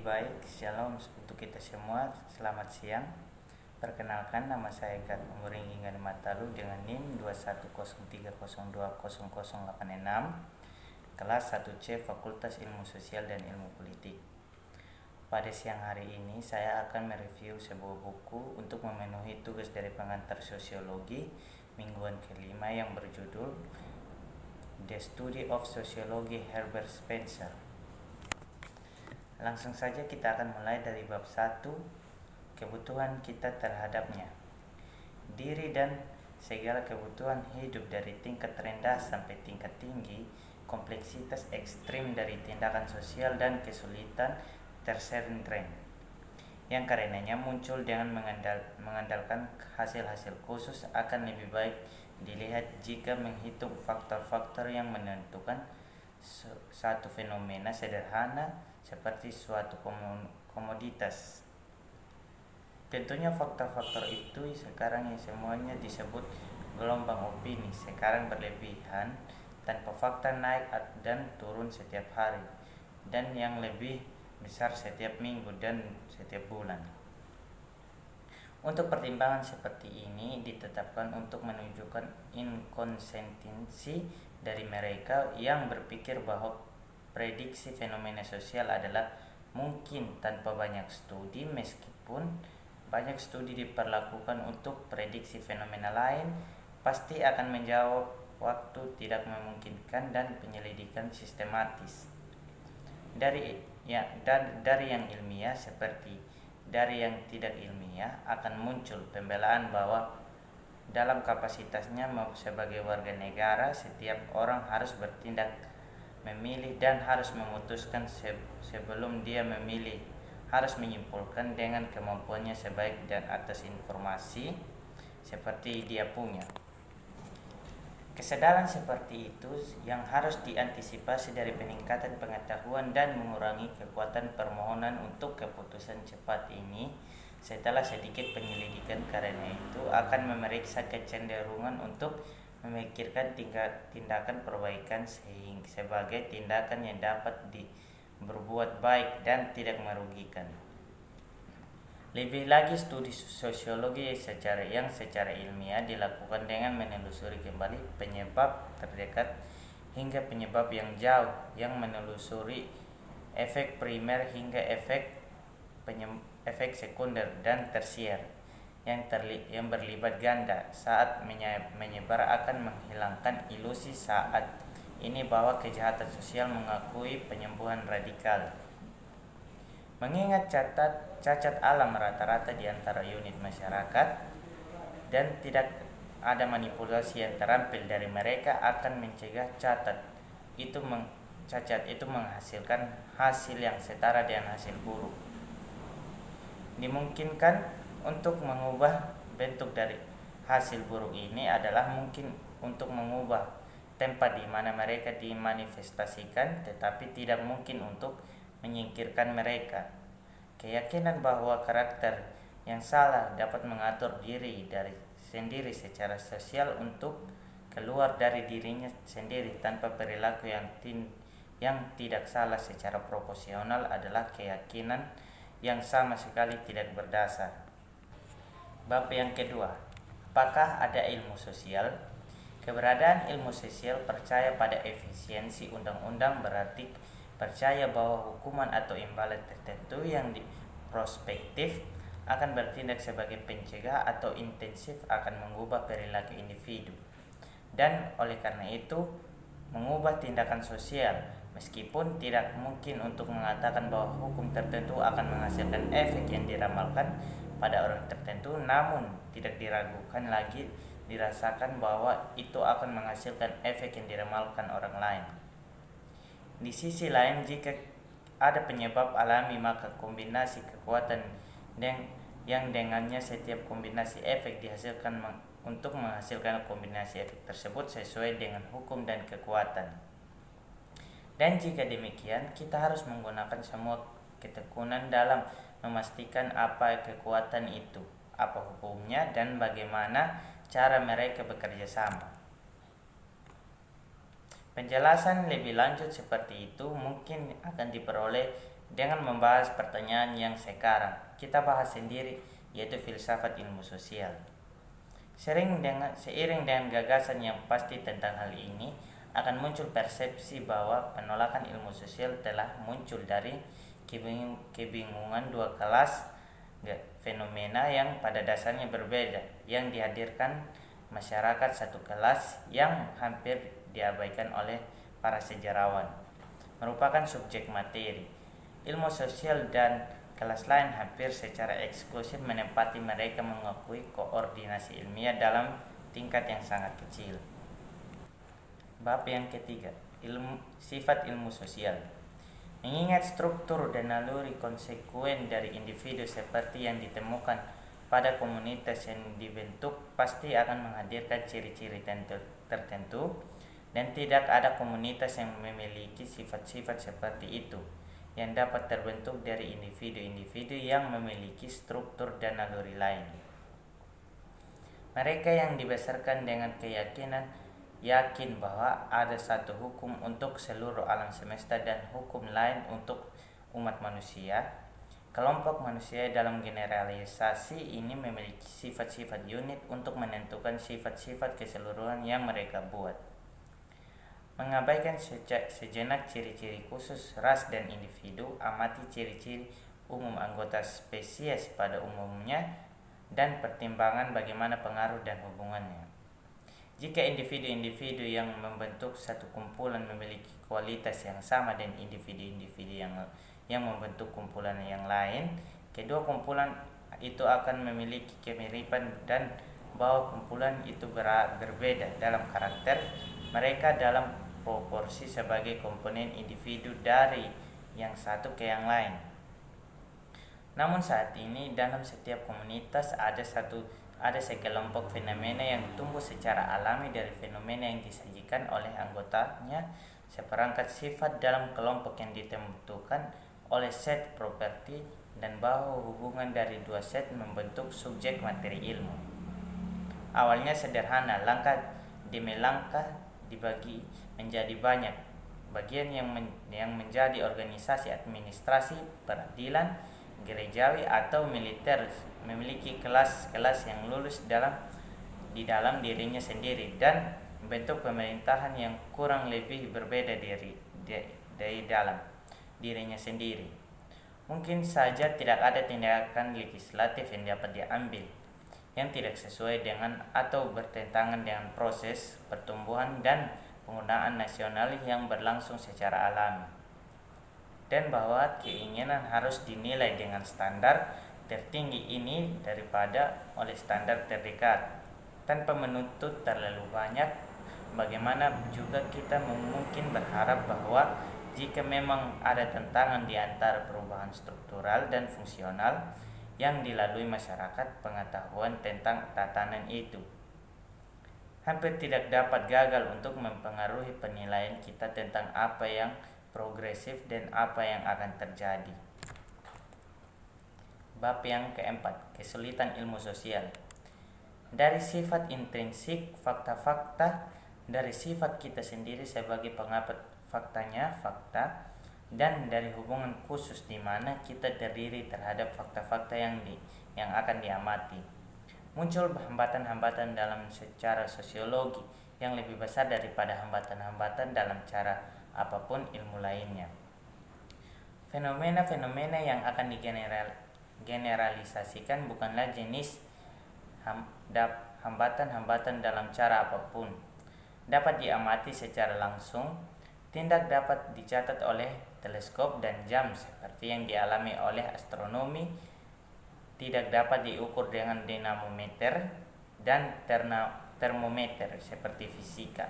baik, shalom untuk kita semua, selamat siang. Perkenalkan, nama saya Gat Umuring Ingan Matalu dengan NIM 2103020086, kelas 1C Fakultas Ilmu Sosial dan Ilmu Politik. Pada siang hari ini saya akan mereview sebuah buku untuk memenuhi tugas dari pengantar sosiologi mingguan kelima yang berjudul The Study of Sociology Herbert Spencer. Langsung saja kita akan mulai dari bab 1, kebutuhan kita terhadapnya. Diri dan segala kebutuhan hidup dari tingkat rendah sampai tingkat tinggi, kompleksitas ekstrim dari tindakan sosial dan kesulitan tersentren, yang karenanya muncul dengan mengandalkan hasil-hasil khusus akan lebih baik dilihat jika menghitung faktor-faktor yang menentukan satu fenomena sederhana seperti suatu komoditas. Tentunya faktor-faktor itu sekarang yang semuanya disebut gelombang opini sekarang berlebihan tanpa fakta naik dan turun setiap hari, dan yang lebih besar setiap minggu dan setiap bulan. Untuk pertimbangan seperti ini ditetapkan untuk menunjukkan inkonsistensi dari mereka yang berpikir bahwa prediksi fenomena sosial adalah mungkin tanpa banyak studi, meskipun banyak studi diperlakukan untuk prediksi fenomena lain pasti akan menjawab waktu tidak memungkinkan dan penyelidikan sistematis. Dari yang ilmiah seperti dari yang tidak ilmiah akan muncul pembelaan bahwa dalam kapasitasnya sebagai warga negara, setiap orang harus bertindak, memilih, dan harus memutuskan sebelum dia memilih, harus menyimpulkan dengan kemampuannya sebaik dan atas informasi seperti dia punya. Kesadaran seperti itu yang harus diantisipasi dari peningkatan pengetahuan dan mengurangi kekuatan permohonan untuk keputusan cepat ini setelah sedikit penyelidikan, karena itu akan memeriksa kecenderungan untuk memikirkan tindakan perbaikan sebagai tindakan yang dapat berbuat baik dan tidak merugikan. Lebih lagi, studi sosiologi secara ilmiah dilakukan dengan menelusuri kembali penyebab terdekat hingga penyebab yang jauh, yang menelusuri efek primer hingga efek sekunder dan tersier yang berlibat ganda saat menyebar, akan menghilangkan ilusi saat ini bahwa kejahatan sosial mengakui penyembuhan radikal. Mengingat cacat alam rata-rata di antara unit masyarakat dan tidak ada manipulasi yang terampil dari mereka, akan mencegah cacat itu menghasilkan hasil yang setara dengan hasil buruk. Dimungkinkan untuk mengubah bentuk dari hasil buruk ini adalah mungkin untuk mengubah tempat di mana mereka dimanifestasikan, tetapi tidak mungkin untuk menyingkirkan mereka. Keyakinan bahwa karakter yang salah dapat mengatur diri dari sendiri secara sosial untuk keluar dari dirinya sendiri tanpa perilaku yang tidak salah secara proporsional adalah keyakinan yang sama sekali tidak berdasar. Bab yang kedua, apakah ada ilmu sosial? Keberadaan ilmu sosial percaya pada efisiensi undang-undang berarti percaya bahwa hukuman atau imbalan tertentu yang prospektif akan bertindak sebagai pencegah atau intensif akan mengubah perilaku individu, dan oleh karena itu mengubah tindakan sosial, meskipun tidak mungkin untuk mengatakan bahwa hukum tertentu akan menghasilkan efek yang diramalkan pada orang tertentu, namun tidak diragukan lagi dirasakan bahwa itu akan menghasilkan efek yang diramalkan orang lain. Di sisi lain, jika ada penyebab alami, maka kombinasi kekuatan yang dengannya setiap kombinasi efek dihasilkan untuk menghasilkan kombinasi efek tersebut sesuai dengan hukum dan kekuatan. Dan jika demikian, kita harus menggunakan semua ketekunan dalam memastikan apa kekuatan itu, apa hukumnya, dan bagaimana cara mereka bekerja sama. Penjelasan lebih lanjut seperti itu mungkin akan diperoleh dengan membahas pertanyaan yang sekarang kita bahas sendiri, yaitu filsafat ilmu sosial. Seiring dengan gagasan yang pasti tentang hal ini, akan muncul persepsi bahwa penolakan ilmu sosial telah muncul dari kebingungan dua kelas fenomena yang pada dasarnya berbeda, yang dihadirkan masyarakat satu kelas yang hampir diabaikan oleh para sejarawan, merupakan subjek materi ilmu sosial, dan kelas lain hampir secara eksklusif menempati mereka mengakui koordinasi ilmiah dalam tingkat yang sangat kecil. Bab yang ketiga, sifat ilmu sosial. Mengingat struktur dan naluri konsekuen dari individu seperti yang ditemukan pada komunitas yang dibentuk pasti akan menghadirkan ciri-ciri tertentu, dan tidak ada komunitas yang memiliki sifat-sifat seperti itu yang dapat terbentuk dari individu-individu yang memiliki struktur dan naluri lain. Mereka yang dibesarkan dengan keyakinan yakin bahwa ada satu hukum untuk seluruh alam semesta dan hukum lain untuk umat manusia. Kelompok manusia dalam generalisasi ini memiliki sifat-sifat unit untuk menentukan sifat-sifat keseluruhan yang mereka buat. Mengabaikan sejenak ciri-ciri khusus ras dan individu, amati ciri-ciri umum anggota spesies pada umumnya dan pertimbangan bagaimana pengaruh dan hubungannya. Jika individu-individu yang membentuk satu kumpulan memiliki kualitas yang sama dengan individu-individu yang membentuk kumpulan yang lain, kedua kumpulan itu akan memiliki kemiripan, dan bahwa kumpulan itu berbeda dalam karakter mereka dalam proporsi sebagai komponen individu dari yang satu ke yang lain. Namun saat ini dalam setiap komunitas ada sekelompok fenomena yang tumbuh secara alami dari fenomena yang disajikan oleh anggotanya, seperangkat sifat dalam kelompok yang ditentukan oleh set properti, dan bahwa hubungan dari dua set membentuk subjek materi ilmu. Awalnya sederhana, langkah demi langkah dibagi menjadi banyak bagian yang menjadi organisasi administrasi, peradilan, gerejawi atau militer, memiliki kelas-kelas yang lulus di dalam dirinya sendiri dan membentuk pemerintahan yang kurang lebih berbeda dari dalam dirinya sendiri. Mungkin saja tidak ada tindakan legislatif yang dapat diambil yang tidak sesuai dengan atau bertentangan dengan proses pertumbuhan dan penggunaan nasional yang berlangsung secara alami, dan bahwa keinginan harus dinilai dengan standar tertinggi ini daripada oleh standar terdekat, tanpa menuntut terlalu banyak. Bagaimana juga kita mungkin berharap bahwa jika memang ada tentangan di antara perubahan struktural dan fungsional yang dilalui masyarakat, pengetahuan tentang tatanan itu hampir tidak dapat gagal untuk mempengaruhi penilaian kita tentang apa yang progresif dan apa yang akan terjadi. Bab yang keempat, kesulitan ilmu sosial. Dari sifat intrinsik fakta-fakta, dari sifat kita sendiri sebagai pengamat faktanya, fakta, dan dari hubungan khusus di mana kita terdiri terhadap fakta-fakta yang akan diamati, muncul hambatan-hambatan dalam secara sosiologi yang lebih besar daripada hambatan-hambatan dalam cara apapun ilmu lainnya. Fenomena-fenomena yang akan digeneralisasikan bukanlah jenis hambatan-hambatan dalam cara apapun. Dapat diamati secara langsung, tindak dapat dicatat oleh teleskop dan jam seperti yang dialami oleh astronomi, tidak dapat diukur dengan dinamometer dan termometer seperti fisika,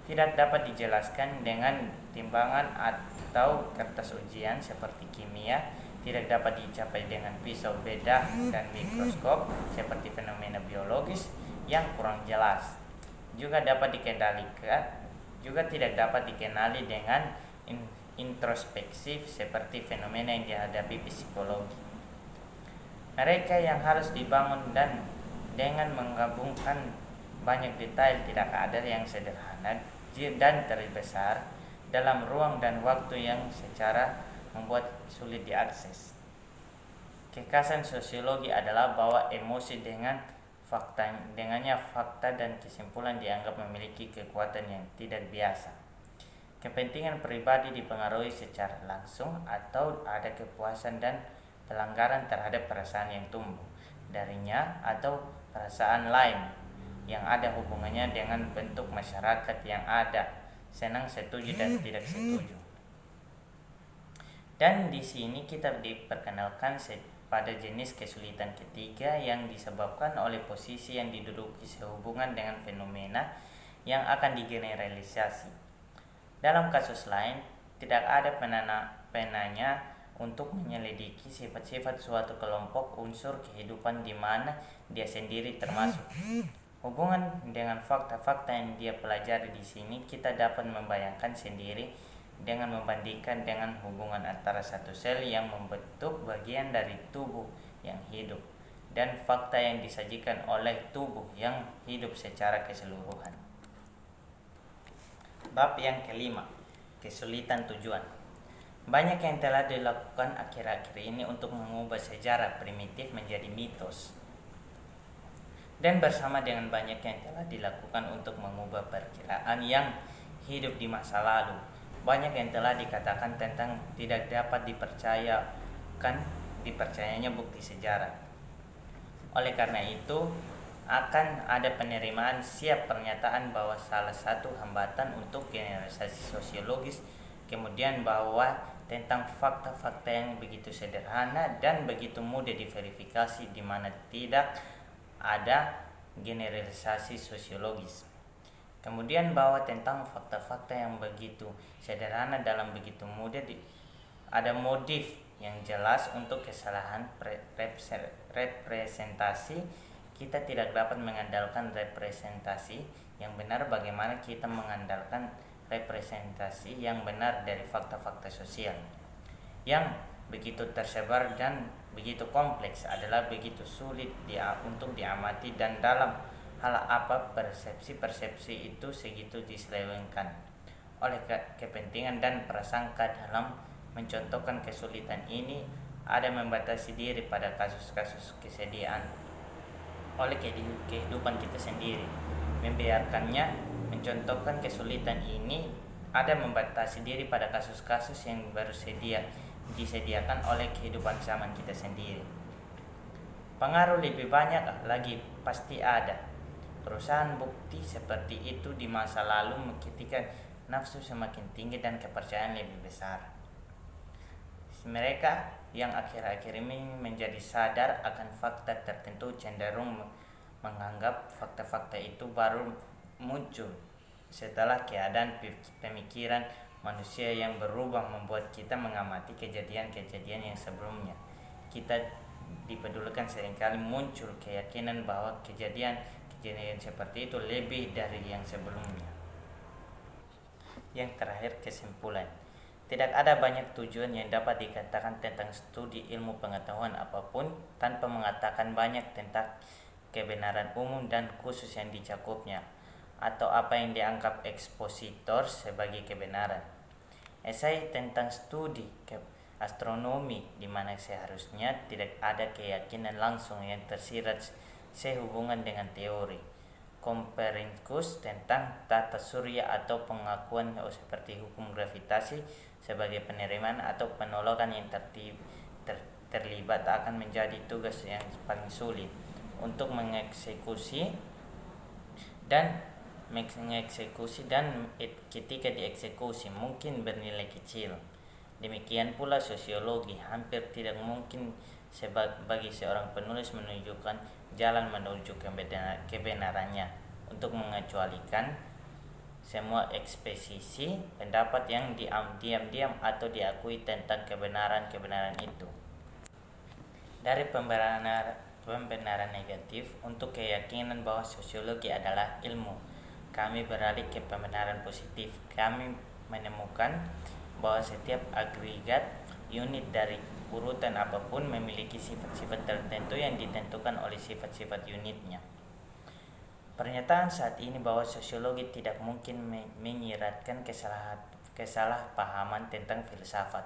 tidak dapat dijelaskan dengan timbangan atau kertas ujian seperti kimia, tidak dapat dicapai dengan pisau bedah dan mikroskop seperti fenomena biologis yang kurang jelas, juga tidak dapat dikenali dengan introspektif seperti fenomena yang dihadapi psikologi. Mereka yang harus dibangun dan dengan menggabungkan banyak detail tidak ada yang sederhana dan terbesar dalam ruang dan waktu yang secara membuat sulit diakses. Kekasan sosiologi adalah bahwa emosi dengannya fakta dan kesimpulan dianggap memiliki kekuatan yang tidak biasa. Kepentingan pribadi dipengaruhi secara langsung atau ada kepuasan dan pelanggaran terhadap perasaan yang tumbuh darinya atau perasaan lain yang ada hubungannya dengan bentuk masyarakat yang ada, senang, setuju, dan tidak setuju. Dan di sini kita diperkenalkan pada jenis kesulitan ketiga yang disebabkan oleh posisi yang diduduki sehubungan dengan fenomena yang akan digeneralisasi. Dalam kasus lain, tidak ada penanya untuk menyelidiki sifat-sifat suatu kelompok unsur kehidupan di mana dia sendiri termasuk. Hubungan dengan fakta-fakta yang dia pelajari di sini, kita dapat membayangkan sendiri dengan membandingkan dengan hubungan antara satu sel yang membentuk bagian dari tubuh yang hidup dan fakta yang disajikan oleh tubuh yang hidup secara keseluruhan. Bab yang kelima, kesulitan tujuan. Banyak yang telah dilakukan akhir-akhir ini untuk mengubah sejarah primitif menjadi mitos. Dan bersama dengan banyak yang telah dilakukan untuk mengubah perkiraan yang hidup di masa lalu, banyak yang telah dikatakan tentang tidak dapat dipercayanya bukti sejarah. Oleh karena itu, akan ada penerimaan siap pernyataan bahwa salah satu hambatan untuk generalisasi sosiologis kemudian bahwa tentang fakta-fakta yang begitu sederhana dan begitu mudah diverifikasi di mana tidak ada generalisasi sosiologis. Kemudian bahwa tentang fakta-fakta yang begitu sederhana dalam begitu mudah ada motif yang jelas untuk kesalahan representasi. Kita tidak dapat mengandalkan representasi yang benar. Bagaimana kita mengandalkan representasi yang benar dari fakta-fakta sosial yang begitu tersebar dan begitu kompleks, adalah begitu sulit untuk diamati, dan dalam hal apa persepsi-persepsi itu segitu diselewengkan oleh kepentingan dan prasangka. Dalam mencontohkan kesulitan ini, ada membatasi diri pada kasus-kasus kesediaan oleh kehidupan kita sendiri. Membiarkannya mencontohkan kesulitan ini ada membatasi diri pada kasus-kasus yang baru disediakan oleh kehidupan zaman kita sendiri. Pengaruh lebih banyak lagi pasti ada. Perusahaan bukti seperti itu di masa lalu ketika nafsu semakin tinggi dan kepercayaan lebih besar. Mereka yang akhir-akhir ini menjadi sadar akan fakta tertentu cenderung menganggap fakta-fakta itu baru muncul setelah keadaan pemikiran manusia yang berubah membuat kita mengamati kejadian-kejadian yang sebelumnya. Kita dipedulikan seringkali muncul keyakinan bahwa kejadian seperti itu lebih dari yang sebelumnya. Yang terakhir, kesimpulan. Tidak ada banyak tujuan yang dapat dikatakan tentang studi ilmu pengetahuan apapun tanpa mengatakan banyak tentang kebenaran umum dan khusus yang dicakupnya, atau apa yang dianggap ekspositor sebagai kebenaran. Esai tentang studi astronomi di mana seharusnya tidak ada keyakinan langsung yang tersirat sehubungan dengan teori Copernicus tentang tata surya atau pengakuan seperti hukum gravitasi sebagai penerimaan atau penolakan yang terlibat akan menjadi tugas yang paling sulit untuk mengeksekusi dan ketika dieksekusi mungkin bernilai kecil. Demikian pula sosiologi hampir tidak mungkin bagi seorang penulis menunjukkan jalan menuju kebenarannya untuk mengecualikan semua eksposisi pendapat yang diam-diam atau diakui tentang kebenaran itu. Dari pembenaran negatif untuk keyakinan bahwa sosiologi adalah ilmu, kami beralih ke pembenaran positif. Kami menemukan bahwa setiap agregat unit dari urutan apapun memiliki sifat-sifat tertentu yang ditentukan oleh sifat-sifat unitnya. Pernyataan saat ini bahwa sosiologi tidak mungkin menyiratkan kesalahpahaman tentang filsafat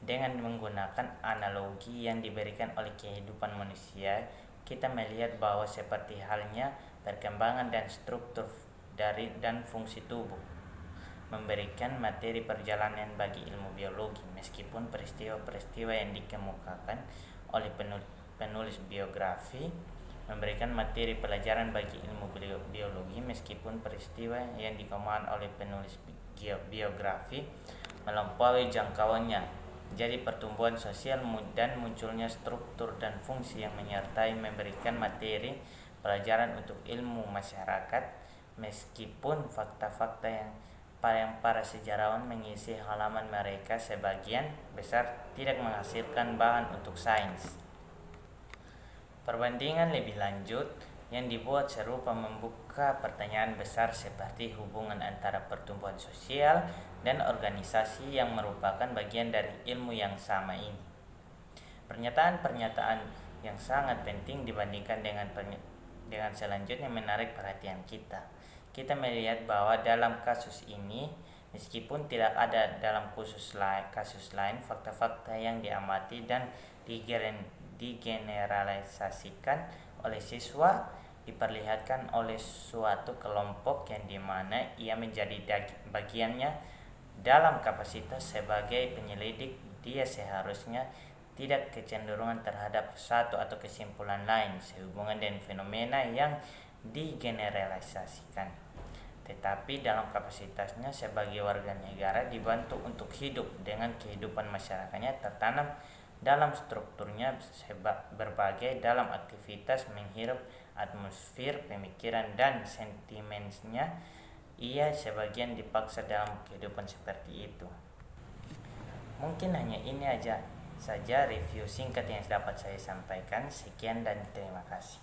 Dengan menggunakan analogi yang diberikan oleh kehidupan manusia, kita melihat bahwa seperti halnya perkembangan dan struktur dari dan fungsi tubuh, memberikan materi perjalanan bagi ilmu biologi, meskipun peristiwa-peristiwa yang dikemukakan oleh penulis biografi memberikan materi pelajaran bagi ilmu biologi, meskipun peristiwa yang dikemukakan oleh penulis biografi melampaui jangkauannya. Jadi pertumbuhan sosial dan munculnya struktur dan fungsi yang menyertai memberikan materi pelajaran untuk ilmu masyarakat, meskipun fakta-fakta yang para sejarawan mengisi halaman mereka sebagian besar tidak menghasilkan bahan untuk sains. Perbandingan lebih lanjut yang dibuat serupa membuka pertanyaan besar seperti hubungan antara pertumbuhan sosial dan organisasi yang merupakan bagian dari ilmu yang sama ini. Pernyataan-pernyataan yang sangat penting dibandingkan dengan selanjutnya menarik perhatian kita. Kita melihat bahwa dalam kasus ini, meskipun tidak ada dalam kasus lain, fakta-fakta yang diamati dan digeneralisasikan oleh siswa diperlihatkan oleh suatu kelompok yang dimana ia menjadi bagiannya dalam kapasitas sebagai penyelidik. Dia seharusnya tidak kecenderungan terhadap satu atau kesimpulan lain sehubungan dengan fenomena yang digeneralisasikan, tetapi dalam kapasitasnya sebagai warga negara dibantu untuk hidup dengan kehidupan masyarakatnya tertanam dalam strukturnya berbagai dalam aktivitas menghirup atmosfer pemikiran dan sentimennya. Ia sebagian dipaksa dalam kehidupan seperti itu. Mungkin hanya ini saja review singkat yang dapat saya sampaikan. Sekian dan terima kasih.